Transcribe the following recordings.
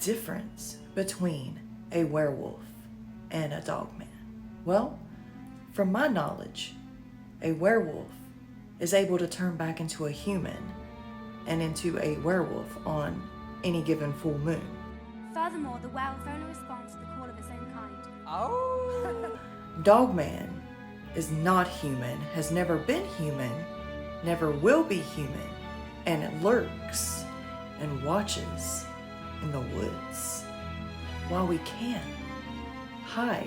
difference between a werewolf and a dogman? Well, from my knowledge, a werewolf is able to turn back into a human and into a werewolf on any given full moon. Furthermore, the werewolf only responds to the call of its own kind. Oh! Dogman is not human, has never been human, never will be human, and it lurks and watches in the woods while we camp, hike,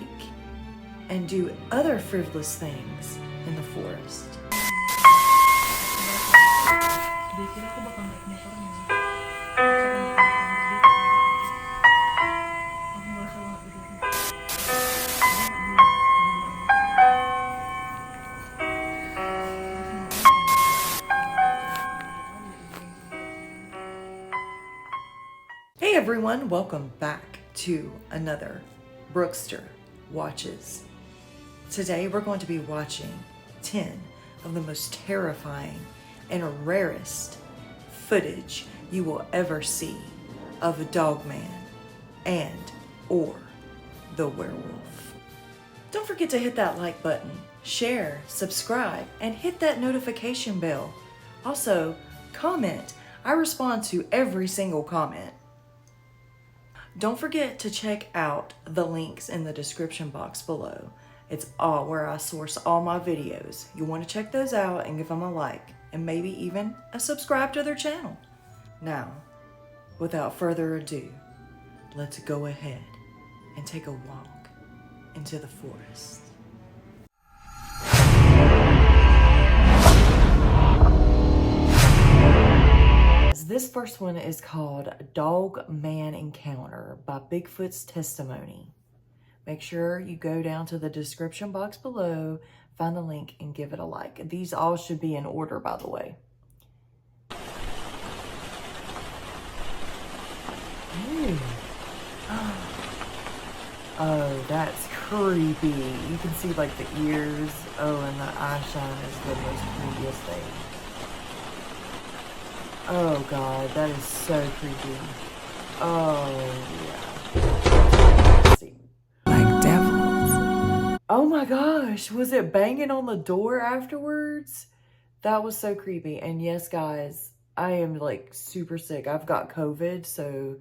and do other frivolous things in the forest. Hey everyone, welcome back to another Brookestirr Watches. Today we're going to be watching 10 of the most terrifying and rarest footage you will ever see of a dogman and or the werewolf. Don't forget to hit that like button, share, subscribe, and hit that notification bell. Also, comment. I respond to every single comment. Don't forget to check out the links in the description box below. It's all where I source all my videos. You want to check those out and give them a like and maybe even a subscribe to their channel. Now, without further ado, let's go ahead and take a walk into the forest. This first one is called Dogman Encounter by Bigfoot's Testimony. Make sure you go down to the description box below, find the link, and give it a like. These all should be in order, by the way. Ooh. Oh, that's creepy. You can see like the ears. Oh, and the eye shine is the most creepiest thing. Oh god, that is so creepy. Oh yeah. Let's see. Like devils. Oh my gosh, was it banging on the door afterwards? That was so creepy. And yes, guys, I am like super sick. I've got COVID, so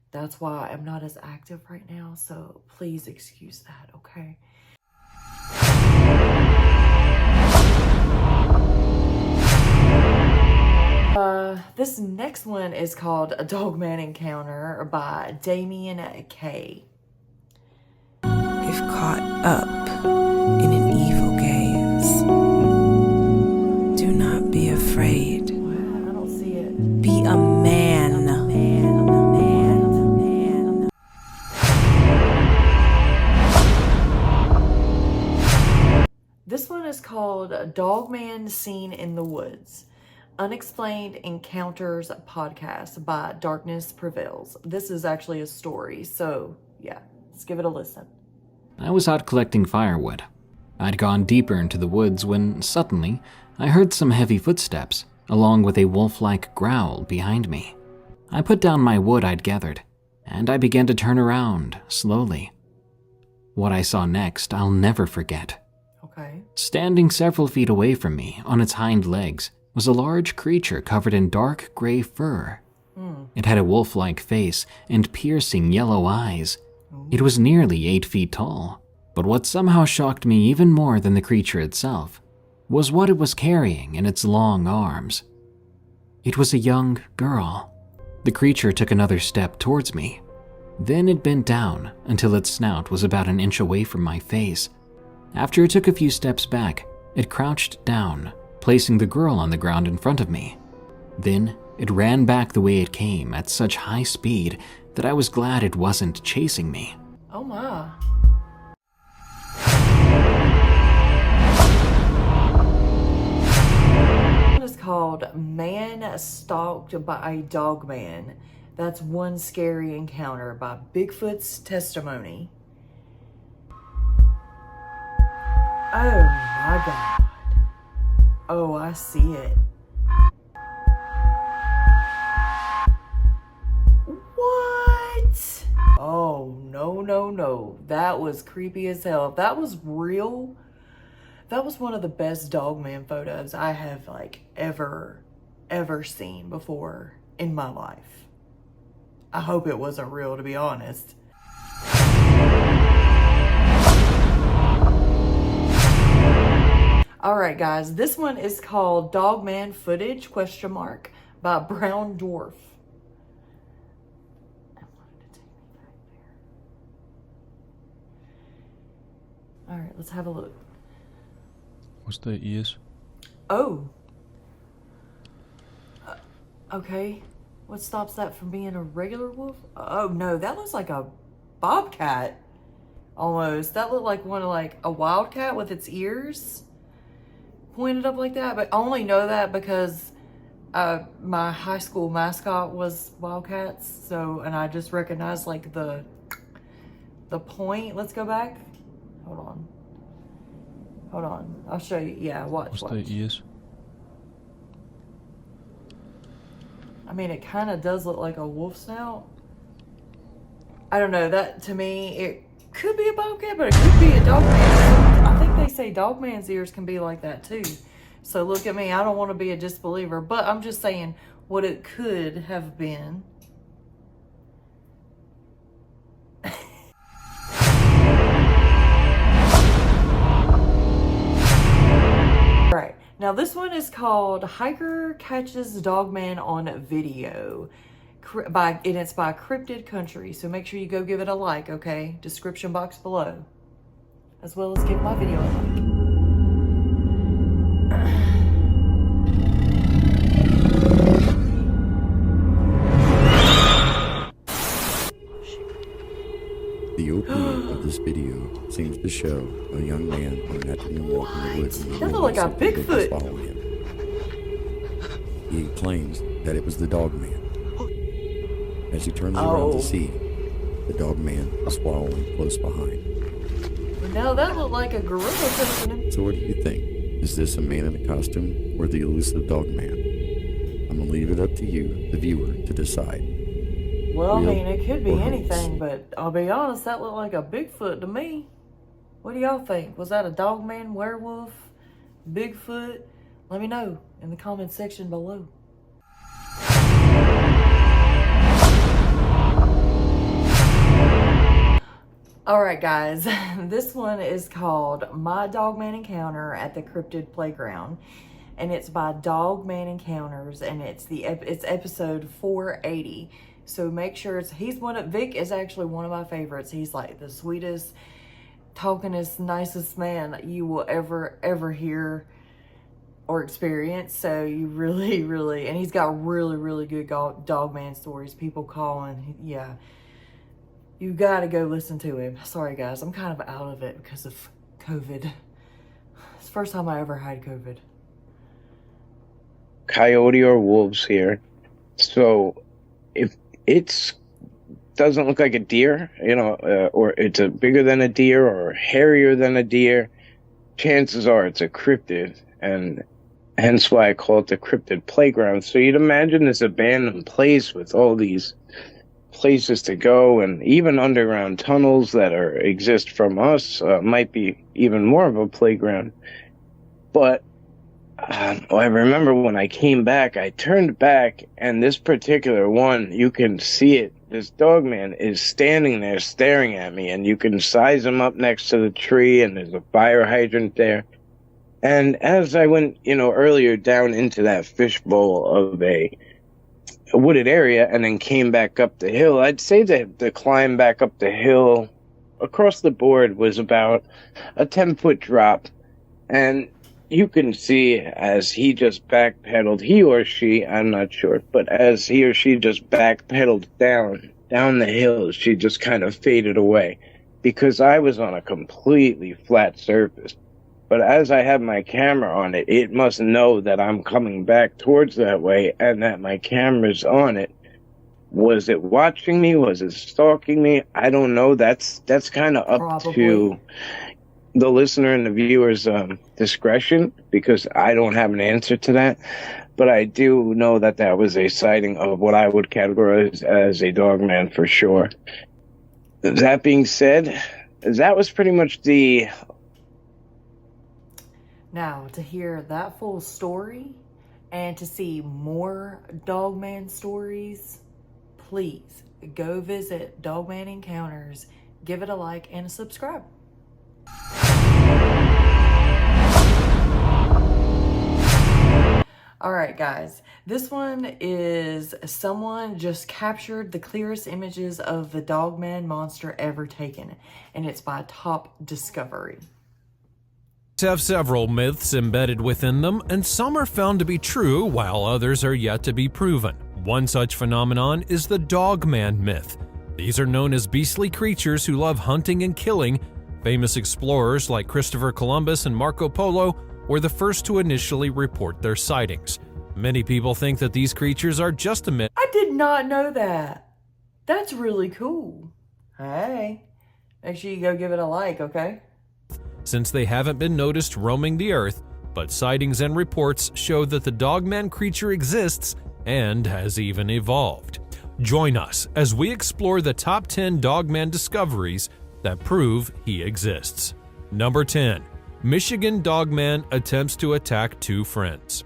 that's why I'm not as active right now. So please excuse that, okay? This next one is called A Dogman Encounter by Damien K. If caught up in an evil gaze, do not be afraid. Wow, I don't see it. Be a man. This one is called Dogman Seen in the Woods. Unexplained Encounters Podcast by Darkness Prevails. This is actually a story, so yeah, let's give it a listen. I was out collecting firewood. I'd gone deeper into the woods when suddenly I heard some heavy footsteps, along with a wolf-like growl behind me. I put down my wood I'd gathered, and I began to turn around slowly. What I saw next I'll never forget. Okay. Standing several feet away from me on its hind legs was a large creature covered in dark gray fur. It had a wolf-like face and piercing yellow eyes. It was nearly 8 feet tall, but what somehow shocked me even more than the creature itself was what it was carrying in its long arms. It was a young girl. The creature took another step towards me. Then it bent down until its snout was about an inch away from my face. After it took a few steps back, it crouched down, placing the girl on the ground in front of me. Then it ran back the way it came at such high speed that I was glad it wasn't chasing me. Oh my. It is called Man Stalked by a Dogman. That's One Scary Encounter by Bigfoot's Testimony. Oh my god. Oh, I see it. What? know. That was creepy as hell. If that was real, that was one of the best Dogman photos I have like ever seen before in my life. I hope it wasn't real, to be honest. Alright guys, this one is called Dogman Footage, ? By Brown Dwarf. Alright, let's have a look. What's the ears? Oh. Okay. What stops that from being a regular wolf? Oh no, that looks like a bobcat. Almost. That looked like one of like a wildcat with its ears pointed up like that. But I only know that because my high school mascot was wildcats. So, and I just recognized like the point. Let's go back. Hold on. Hold on. I'll show you. Yeah, watch. What's the ears? I mean, it kind of does look like a wolf snout. I don't know. That, to me, it could be a bobcat, but it could be a dogman. I think they say dogman's ears can be like that, too. So look at me. I don't want to be a disbeliever, but I'm just saying what it could have been. Right. Now this one is called Hiker Catches Dogman on Video. And it's by Cryptid Country. So make sure you go give it a like, okay? Description box below. As well as give my video a like. The opening of this video seems to show a young man on an afternoon walk in the woods. That looked like a Bigfoot. Following him. He claims that it was the Dogman. As he turns around to see, the Dogman is swallowing close behind. No, that looked like a gorilla touching him. So what do you think? Is this a man in a costume or the elusive Dogman? I'm gonna leave it up to you, the viewer, to decide. Well, Real I mean, it could be or anything, hoax? but I'll be honest, that looked like a Bigfoot to me. What do y'all think? Was that a Dogman, werewolf, Bigfoot? Let me know in the comment section below. Alright guys, this one is called My Dogman Encounter at the Cryptid Playground. And it's by Dogman Encounters, and it's episode 480. So make sure Vic is actually one of my favorites. He's like the sweetest, talkingest, nicest man you will ever hear or experience. So you really, and he's got really good Dogman stories. People calling, yeah. You gotta go listen to him. Sorry guys, I'm kind of out of it because of COVID. It's the first time I ever had COVID. Coyote or wolves here. So if it doesn't look like a deer, or it's bigger than a deer or hairier than a deer, chances are it's a cryptid, and hence why I call it the Cryptid Playground. So you'd imagine this abandoned place with all these places to go, and even underground tunnels that exist from us might be even more of a playground. But I remember when I came back, I turned back, and this particular one, you can see it. This Dogman is standing there staring at me, and you can size him up next to the tree, and there's a fire hydrant there. And as I went, earlier down into that fishbowl of a wooded area and then came back up the hill, I'd say that the climb back up the hill across the board was about a 10-foot drop. And you can see as he just backpedaled, he or she, I'm not sure, but as he or she just backpedaled down the hill, she just kind of faded away because I was on a completely flat surface. But as I have my camera on it, it must know that I'm coming back towards that way and that my camera's on it. Was it watching me? Was it stalking me? I don't know. That's kind of up to the listener and the viewer's discretion, because I don't have an answer to that. But I do know that was a sighting of what I would categorize as a Dogman for sure. That being said, that was pretty much the... Now, to hear that full story and to see more Dogman stories, please go visit Dogman Encounters, give it a like and a subscribe. All right, guys, this one is someone just captured the clearest images of the Dogman monster ever taken, and it's by Top Discovery. Have several myths embedded within them, and some are found to be true while others are yet to be proven. One such phenomenon is the Dogman myth. These are known as beastly creatures who love hunting and killing. Famous explorers like Christopher Columbus and Marco Polo were the first to initially report their sightings. Many people think that these creatures are just a myth. I did not know that. That's really cool. Hey, make sure you go give it a like, okay? Since they haven't been noticed roaming the earth, but sightings and reports show that the Dogman creature exists and has even evolved. Join us as we explore the top 10 Dogman discoveries that prove he exists. Number 10. Michigan Dogman attempts to attack two friends.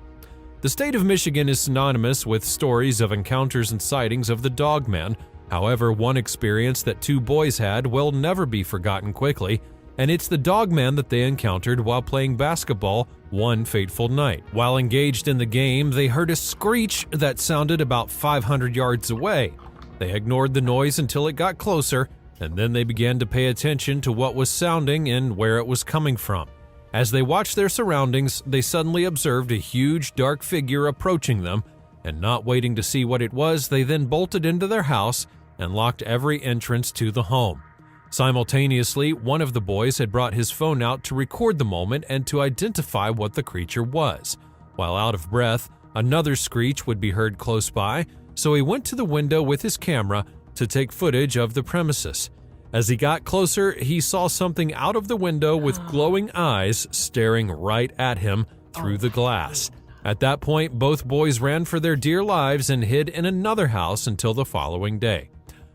The state of Michigan is synonymous with stories of encounters and sightings of the Dogman. However, one experience that two boys had will never be forgotten quickly, and it's the Dogman that they encountered while playing basketball one fateful night. While engaged in the game, they heard a screech that sounded about 500 yards away. They ignored the noise until it got closer, and then they began to pay attention to what was sounding and where it was coming from. As they watched their surroundings, they suddenly observed a huge dark figure approaching them, and not waiting to see what it was, they then bolted into their house and locked every entrance to the home. Simultaneously, one of the boys had brought his phone out to record the moment and to identify what the creature was. While out of breath, another screech would be heard close by, so he went to the window with his camera to take footage of the premises. As he got closer, he saw something out of the window with glowing eyes staring right at him through the glass. At that point, both boys ran for their dear lives and hid in another house until the following day.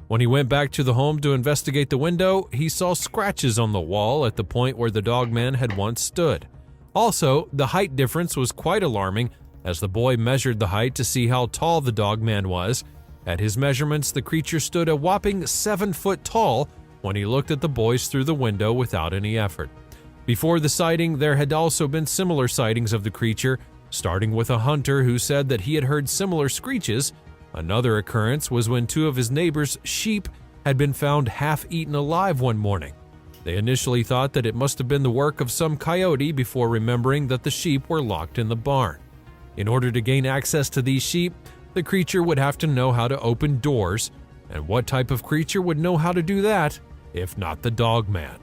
When he went back to the home to investigate the window, he saw scratches on the wall at the point where the Dogman had once stood. Also, the height difference was quite alarming, as the boy measured the height to see how tall the Dogman was. At his measurements, the creature stood a whopping 7 foot tall when he looked at the boys through the window without any effort. Before the sighting, there had also been similar sightings of the creature, starting with a hunter who said that he had heard similar screeches. Another occurrence was when two of his neighbors' sheep had been found half-eaten alive one morning. They initially thought that it must have been the work of some coyote before remembering that the sheep were locked in the barn. In order to gain access to these sheep, the creature would have to know how to open doors, and what type of creature would know how to do that, if not the Dogman?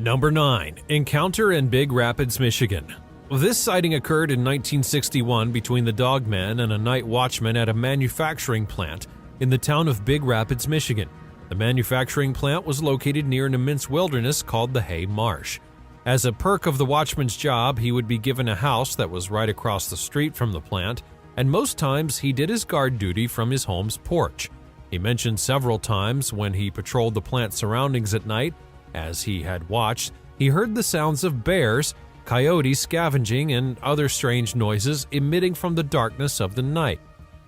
Number 9. Encounter in Big Rapids, Michigan. This sighting occurred in 1961 between the Dogman and a night watchman at a manufacturing plant in the town of Big Rapids, Michigan. The manufacturing plant was located near an immense wilderness called the Hay Marsh. As a perk of the watchman's job, he would be given a house that was right across the street from the plant, and most times he did his guard duty from his home's porch. He mentioned several times when he patrolled the plant surroundings at night, as he had watched, he heard the sounds of bears, coyotes scavenging, and other strange noises emitting from the darkness of the night.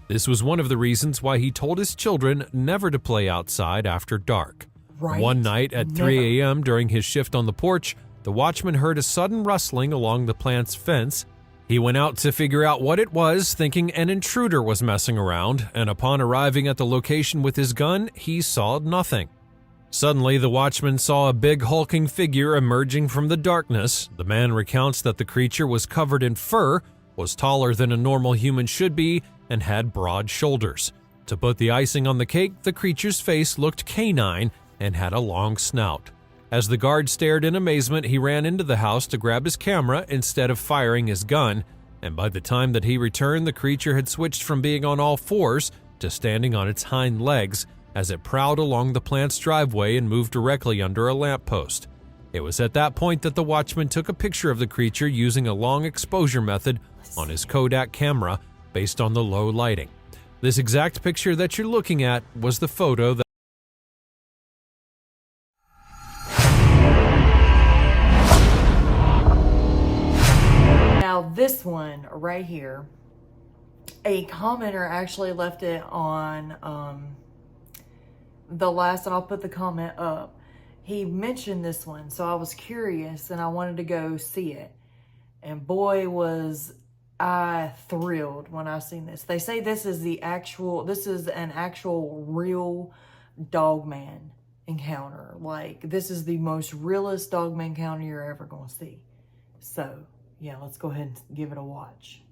This was one of the reasons why he told his children never to play outside after dark. Right. One night at 3 a.m. during his shift on the porch, the watchman heard a sudden rustling along the plant's fence. He went out to figure out what it was, thinking an intruder was messing around, and upon arriving at the location with his gun, he saw nothing. Suddenly, the watchman saw a big hulking figure emerging from the darkness. The man recounts that the creature was covered in fur, was taller than a normal human should be, and had broad shoulders. To put the icing on the cake, the creature's face looked canine and had a long snout. As the guard stared in amazement, he ran into the house to grab his camera instead of firing his gun, and by the time that he returned, the creature had switched from being on all fours to standing on its hind legs as it prowled along the plant's driveway and moved directly under a lamppost. It was at that point that the watchman took a picture of the creature using a long exposure method on his Kodak camera, based on the low lighting. This exact picture that you're looking at was the photo that Now this one right here, a commenter actually left it on the last, and I'll put the comment up. He mentioned this one, so I was curious and I wanted to go see it. And boy, was I thrilled when I seen this. They say this is an actual real dogman encounter. Like, this is the most realest dogman encounter you're ever going to see. So, yeah, let's go ahead and give it a watch.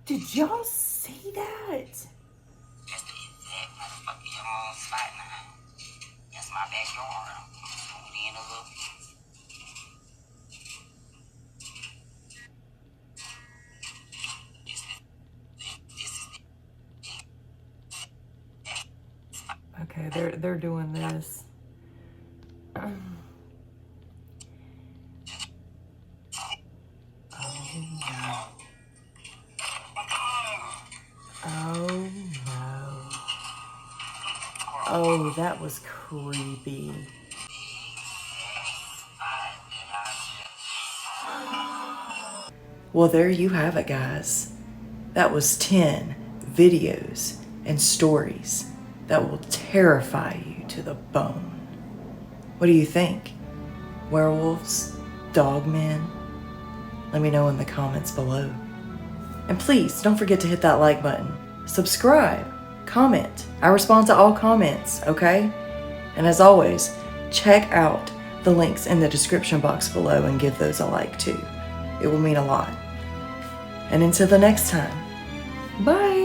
Did y'all see that? That's the exact motherfucker your own spot now. That's my backyard. I'm moving in a little bit. Okay, they're doing this. Oh no. Oh, that was creepy. Well, there you have it, guys. That was 10 videos and stories that will terrify you to the bone. What do you think? Werewolves? Dogmen? Let me know in the comments below. And please, don't forget to hit that like button. Subscribe. Comment. I respond to all comments, okay? And as always, check out the links in the description box below and give those a like too. It will mean a lot. And until the next time, bye.